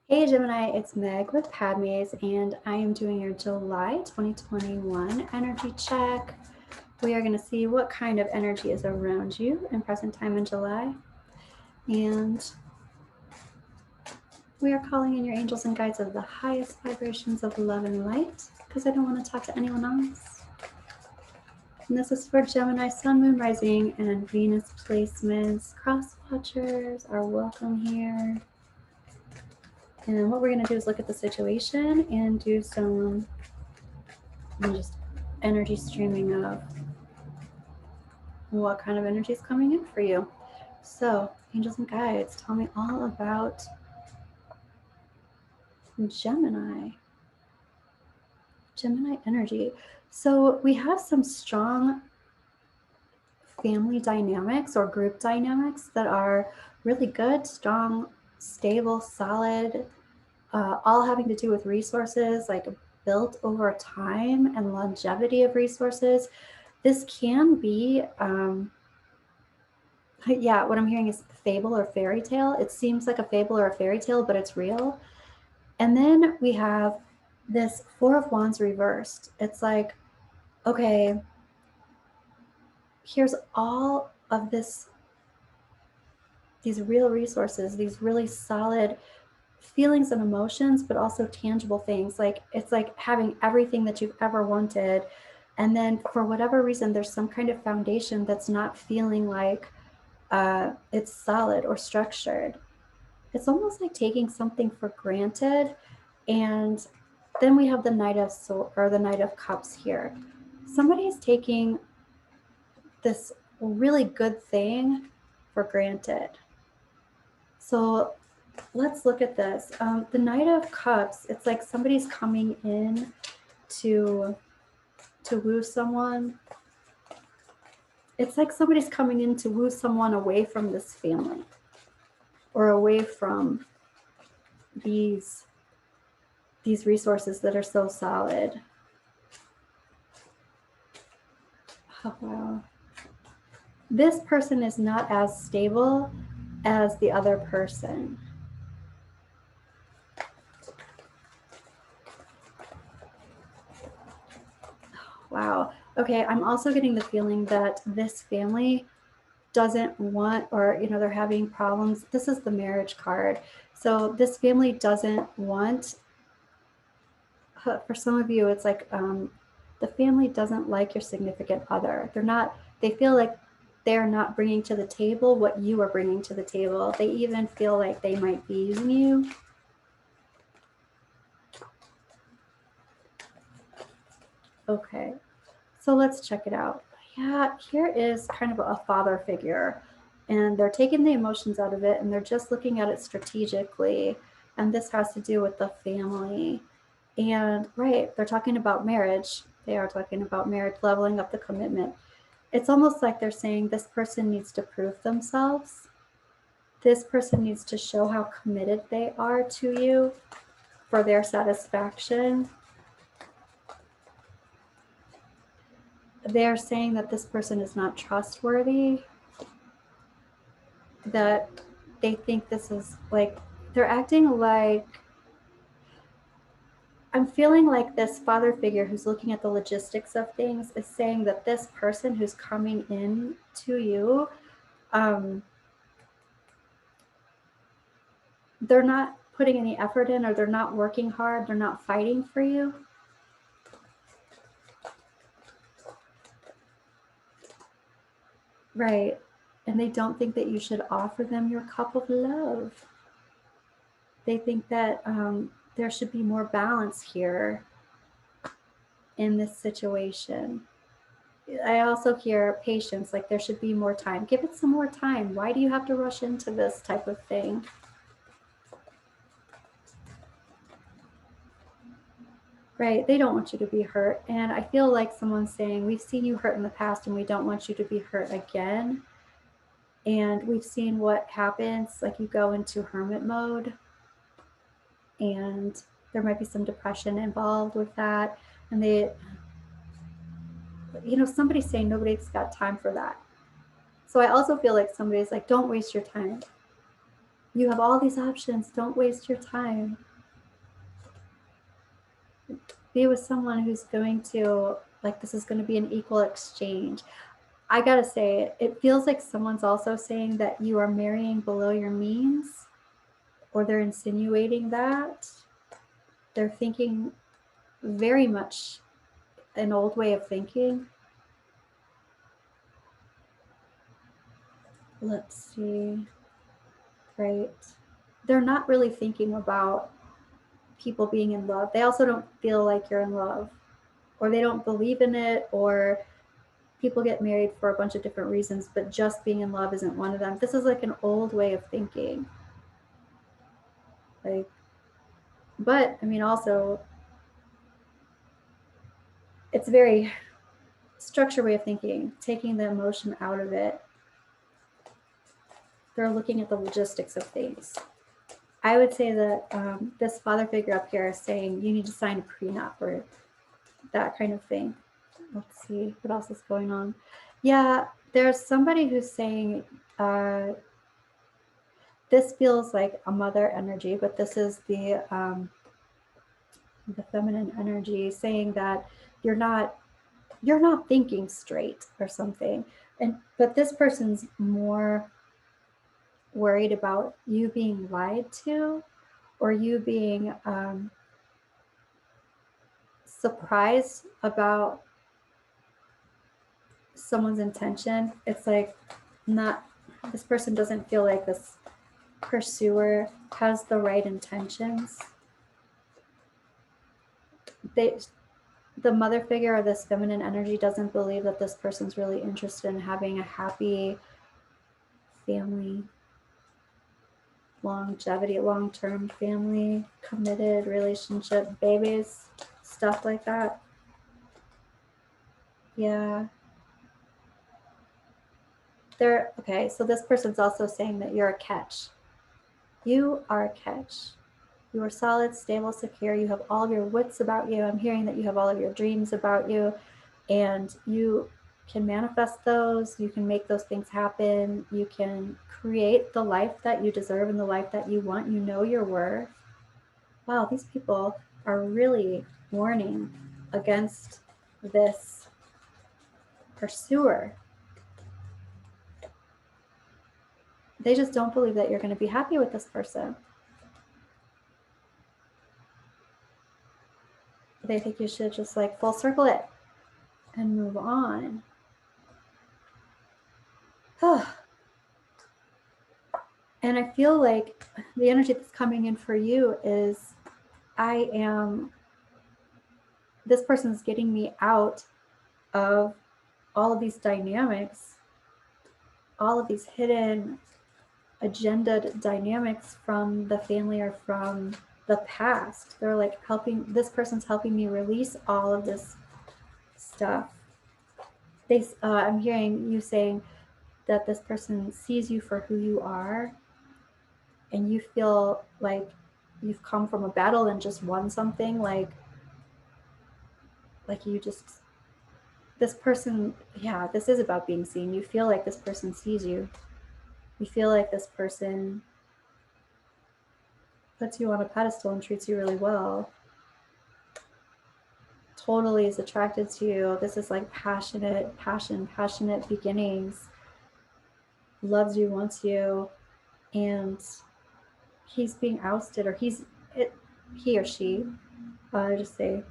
Hey Gemini, it's Meg with Padmes, and I am doing your July 2021 energy check. We are going to see what kind of energy is around you in present time in July. And we are calling in your angels and guides of the highest vibrations of love and light because I don't want to talk to anyone else. And this is for Gemini, Sun, Moon, Rising, and Venus placements. Cross watchers are welcome here. And what we're going to do is look at the situation and do some just energy streaming of what kind of energy is coming in for you. So, angels and guides, tell me all about Gemini. Gemini energy. So, we have some strong family dynamics or group dynamics that are really good, strong, stable, solid, all having to do with resources, like built over time and longevity of resources. This can be, yeah, what I'm hearing is fable or fairy tale. It seems like a fable or a fairy tale, but it's real. And then we have this Four of Wands reversed. It's like, okay, here's all of these real resources, these really solid feelings and emotions, but also tangible things. Like it's like having everything that you've ever wanted. And then for whatever reason, there's some kind of foundation that's not feeling like it's solid or structured. It's almost like taking something for granted. And then we have the Knight of the Knight of Cups here. Somebody's taking this really good thing for granted. So let's look at this. The Knight of Cups, it's like somebody's coming in to woo someone. It's like somebody's coming in to woo someone away from this family or away from these resources that are so solid. Oh, wow. This person is not as stable as the other person. Wow. Okay, I'm also getting the feeling that this family doesn't want, or they're having problems. This is the marriage card. So this family doesn't want, for some of you, it's like the family doesn't like your significant other. They feel like they're not bringing to the table what you are bringing to the table. They even feel like they might be using you. Okay, so let's check it out. Yeah, here is kind of a father figure, and they're taking the emotions out of it and they're just looking at it strategically. And this has to do with the family. And right, they're talking about marriage. They are talking about marriage, leveling up the commitment. It's almost like they're saying this person needs to prove themselves. This person needs to show how committed they are to you for their satisfaction. They're saying that this person is not trustworthy, that they think this is like, they're acting like, I'm feeling like this father figure who's looking at the logistics of things is saying that this person who's coming in to you, they're not putting any effort in, or they're not working hard, they're not fighting for you. Right. And they don't think that you should offer them your cup of love. They think that there should be more balance here in this situation. I also hear patience, like there should be more time. Give it some more time. Why do you have to rush into this type of thing? Right, they don't want you to be hurt. And I feel like someone's saying, we've seen you hurt in the past and we don't want you to be hurt again. And we've seen what happens, like you go into hermit mode and there might be some depression involved with that. And somebody's saying nobody's got time for that. So I also feel like somebody's like, don't waste your time. You have all these options. Don't waste your time. Be with someone who's going to, like, this is going to be an equal exchange. I gotta say, it feels like someone's also saying that you are marrying below your means, or they're insinuating that. They're thinking very much an old way of thinking. Let's see. Right. They're not really thinking about people being in love. They also don't feel like you're in love, or they don't believe in it, or people get married for a bunch of different reasons, but just being in love isn't one of them. This is like an old way of thinking. Like, but I mean, also, it's a very structured way of thinking, taking the emotion out of it. They're looking at the logistics of things. I would say that this father figure up here is saying you need to sign a prenup or that kind of thing. Let's see, what else is going on? Yeah, there's somebody who's saying this feels like a mother energy, but this is the feminine energy saying that you're not thinking straight or something. But this person's more worried about you being lied to, or you being surprised about someone's intention. It's like, not, this person doesn't feel like this pursuer has the right intentions. The mother figure or this feminine energy doesn't believe that this person's really interested in having a happy family, longevity, long-term family, committed relationship, babies, stuff like that. Yeah. Okay, so this person's also saying that you're a catch. You are a catch. You are solid, stable, secure. You have all of your wits about you. I'm hearing that you have all of your dreams about you, and you can manifest those. You can make those things happen. You can create the life that you deserve and the life that you want. You know your worth. Wow, these people are really warning against this pursuer. They just don't believe that you're going to be happy with this person. They think you should just like full circle it and move on. And I feel like the energy that's coming in for you is, this person's getting me out of all of these dynamics, all of these hidden agenda dynamics from the family or from the past. They're like this person's helping me release all of this stuff. I'm hearing you saying that this person sees you for who you are, and you feel like you've come from a battle and just won something, like you just, this person, yeah, this is about being seen. You feel like this person sees you. You feel like this person puts you on a pedestal and treats you really well. Totally is attracted to you. This is like passionate beginnings. Loves you, wants you, and he's being ousted, or he or she. I just say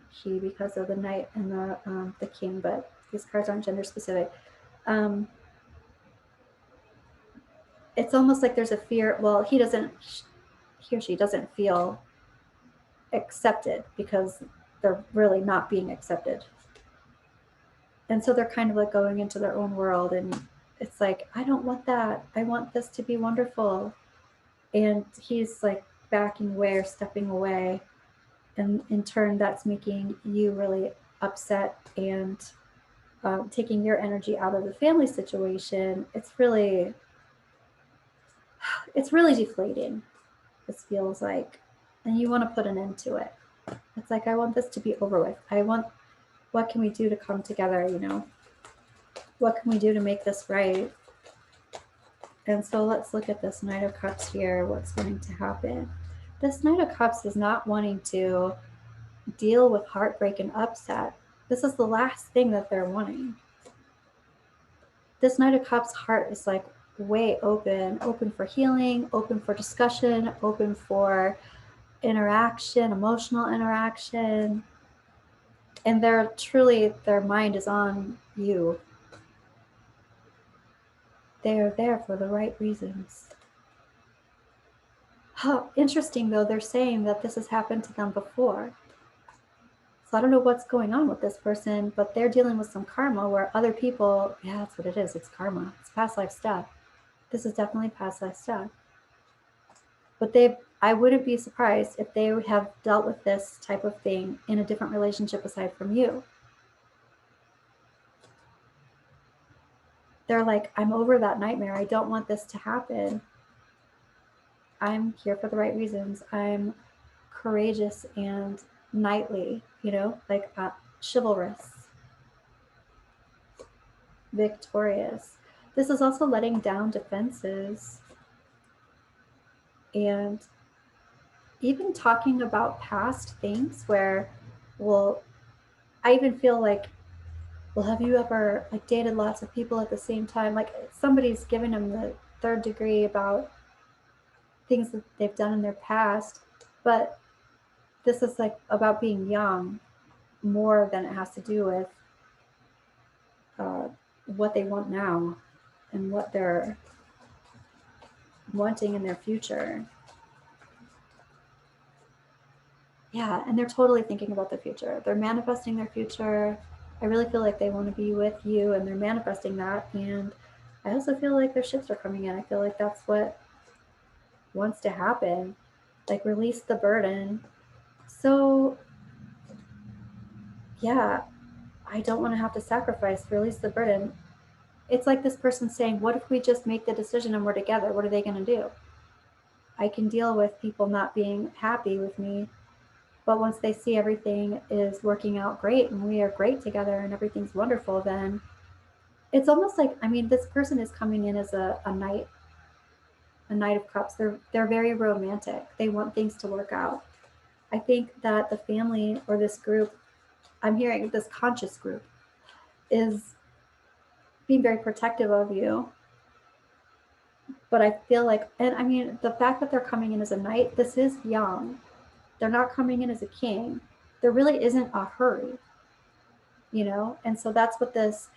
he because of the knight and the king, but these cards aren't gender specific. It's almost like there's a fear. Well, he or she doesn't feel accepted because they're really not being accepted. And so they're kind of like going into their own world, and it's like, I don't want that. I want this to be wonderful. And he's like backing away or stepping away. And in turn, that's making you really upset and taking your energy out of the family situation. It's really deflating, this feels like. And you want to put an end to it. It's like, I want this to be over with. What can we do to come together, What can we do to make this right? And so let's look at this Knight of Cups here, what's going to happen. This Knight of Cups is not wanting to deal with heartbreak and upset. This is the last thing that they're wanting. This Knight of Cups heart is like way open, open for healing, open for discussion, open for interaction, emotional interaction. And they're truly, their mind is on you. They are there for the right reasons. How interesting, though, they're saying that this has happened to them before. So I don't know what's going on with this person, but they're dealing with some karma where other people, yeah, that's what it is. It's karma. It's past life stuff. This is definitely past life stuff. But I wouldn't be surprised if they would have dealt with this type of thing in a different relationship aside from you. They're like, I'm over that nightmare. I don't want this to happen. I'm here for the right reasons. I'm courageous and knightly, you know, like chivalrous, victorious. This is also letting down defenses and even talking about past things where, well, I even feel like, well, have you ever like dated lots of people at the same time? Like somebody's giving them the third degree about things that they've done in their past, but this is like about being young more than it has to do with what they want now and what they're wanting in their future. Yeah, and they're totally thinking about the future. They're manifesting their future. I really feel like they want to be with you and they're manifesting that. And I also feel like their ships are coming in. I feel like that's what wants to happen. Like release the burden. So yeah, I don't want to have to sacrifice, release the burden. It's like this person saying, what if we just make the decision and we're together? What are they going to do? I can deal with people not being happy with me, but once they see everything is working out great and we are great together and everything's wonderful, then it's almost like, I mean, this person is coming in as a knight of cups. They're very romantic. They want things to work out. I think that the family or this group, I'm hearing this conscious group, is being very protective of you. But I feel like, and I mean, the fact that they're coming in as a knight, this is young. They're not coming in as a king. There really isn't a hurry, you know? And so that's what this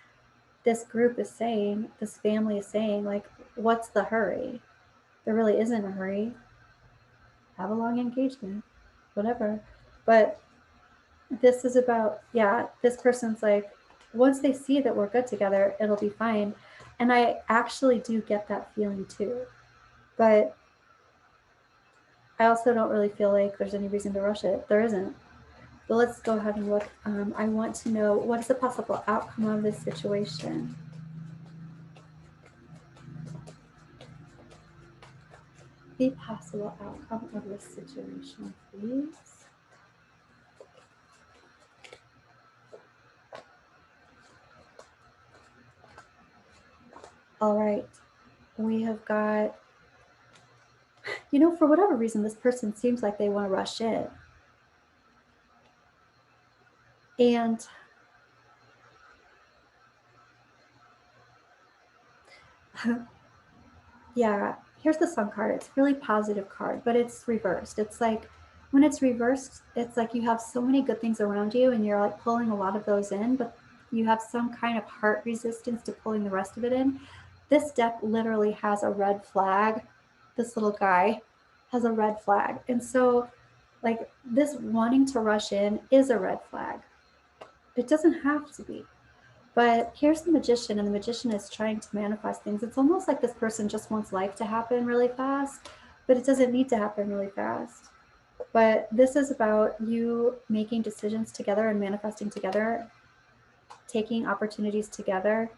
group is saying, this family is saying, like, what's the hurry? There really isn't a hurry. Have a long engagement, whatever. But this is about, yeah, this person's like, once they see that we're good together, it'll be fine. And I actually do get that feeling too. But I also don't really feel like there's any reason to rush it. There isn't. But let's go ahead and look. I want to know, what is the possible outcome of this situation? The possible outcome of this situation, please. All right. We have got, you know, for whatever reason, this person seems like they want to rush in. And yeah, here's the Sun card. It's a really positive card, but it's reversed. It's like when it's reversed, it's like you have so many good things around you and you're like pulling a lot of those in, but you have some kind of heart resistance to pulling the rest of it in. This deck literally has a red flag. This little guy has a red flag. And so, like, this wanting to rush in is a red flag. It doesn't have to be. But here's the magician, and the magician is trying to manifest things. It's almost like this person just wants life to happen really fast, but it doesn't need to happen really fast. But this is about you making decisions together and manifesting together, taking opportunities together.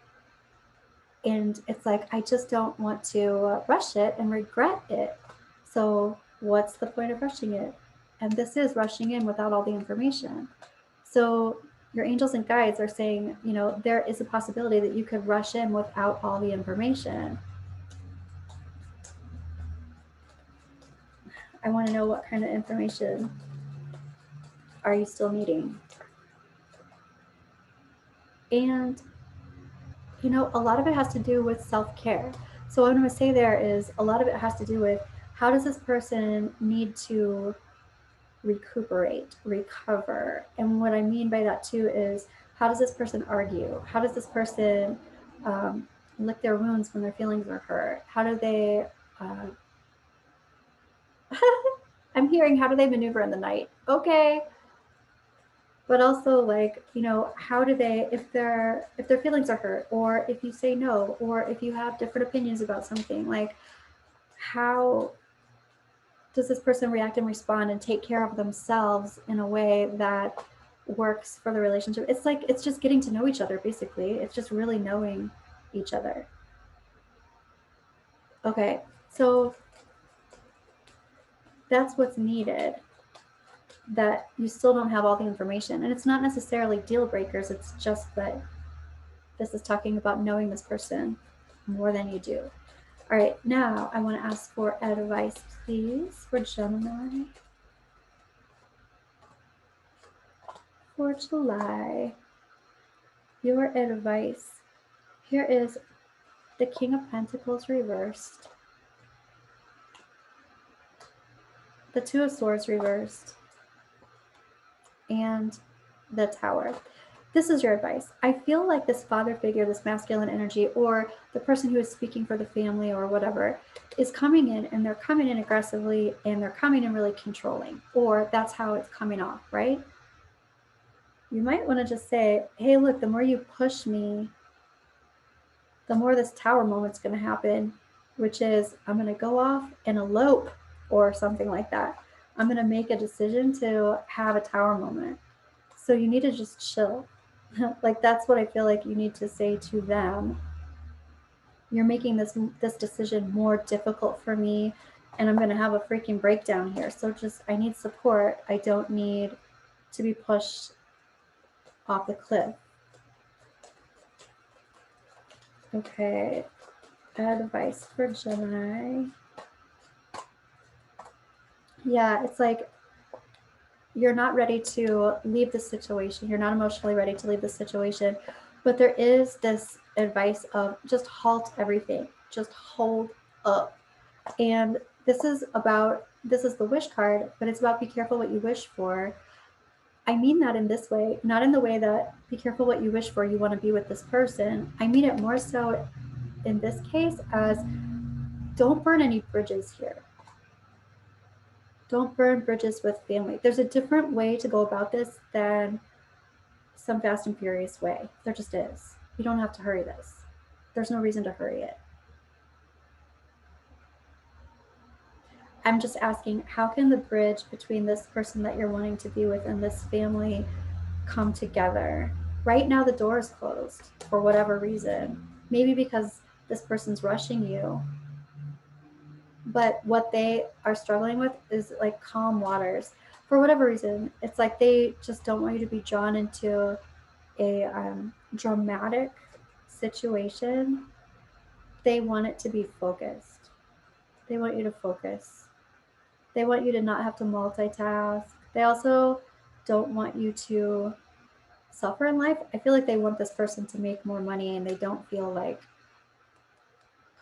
And it's like, I just don't want to rush it and regret it. So what's the point of rushing it? And this is rushing in without all the information. So your angels and guides are saying, you know, there is a possibility that you could rush in without all the information. I want to know what kind of information are you still needing? And, you know, a lot of it has to do with self-care. So what I'm going to say there is a lot of it has to do with how does this person need to recuperate, recover? And what I mean by that too is how does this person argue? How does this person lick their wounds when their feelings are hurt? How do they, I'm hearing, how do they maneuver in the night? Okay. But also, like, you know, how do they, if their feelings are hurt, or if you say no, or if you have different opinions about something, like, how does this person react and respond and take care of themselves in a way that works for the relationship? It's like, it's just getting to know each other, basically. It's just really knowing each other. Okay, so that's what's needed, that you still don't have all the information. And it's not necessarily deal breakers, it's just that this is talking about knowing this person more than you do. All right, now I want to ask for advice, please, for Gemini for July. Your advice. Here is the King of Pentacles reversed, the Two of Swords reversed, and the Tower. This is your advice. I feel like this father figure, this masculine energy, or the person who is speaking for the family or whatever, is coming in, and they're coming in aggressively, and they're coming in really controlling, or that's how it's coming off, right? You might want to just say, hey, look, the more you push me, the more this Tower moment's going to happen, which is I'm going to go off and elope or something like that. I'm going to make a decision to have a Tower moment. So you need to just chill. Like, that's what I feel like you need to say to them. You're making this decision more difficult for me, and I'm going to have a freaking breakdown here. So just, I need support. I don't need to be pushed off the cliff. Okay, advice for Gemini. Yeah, it's like you're not ready to leave the situation. You're not emotionally ready to leave the situation. But there is this advice of just halt everything. Just hold up. And this is the wish card, but it's about be careful what you wish for. I mean that in this way, not in the way that be careful what you wish for, you want to be with this person. I mean it more so in this case as don't burn any bridges here. Don't burn bridges with family. There's a different way to go about this than some fast and furious way. There just is. You don't have to hurry this. There's no reason to hurry it. I'm just asking, how can the bridge between this person that you're wanting to be with and this family come together? Right now, the door is closed for whatever reason. Maybe because this person's rushing you. But what they are struggling with is like calm waters. For whatever reason, it's like they just don't want you to be drawn into a dramatic situation. They want it to be focused. They want you to focus. They want you to not have to multitask. They also don't want you to suffer in life. I feel like they want this person to make more money, and they don't feel like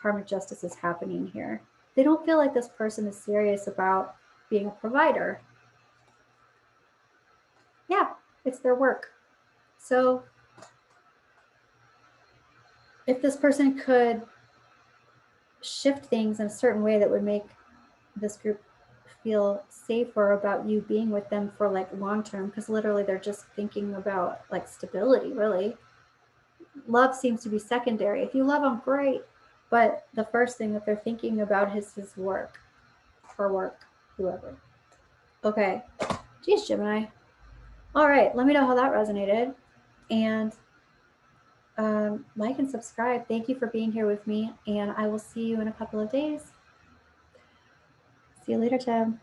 karmic justice is happening here. They don't feel like this person is serious about being a provider. Yeah, it's their work. So if this person could shift things in a certain way that would make this group feel safer about you being with them for like long term, because literally they're just thinking about like stability, really. Love seems to be secondary. If you love them, great. But the first thing that they're thinking about is his work, her work, whoever. Okay. Geez, Gemini. All right. Let me know how that resonated. And like and subscribe. Thank you for being here with me. And I will see you in a couple of days. See you later, Tim.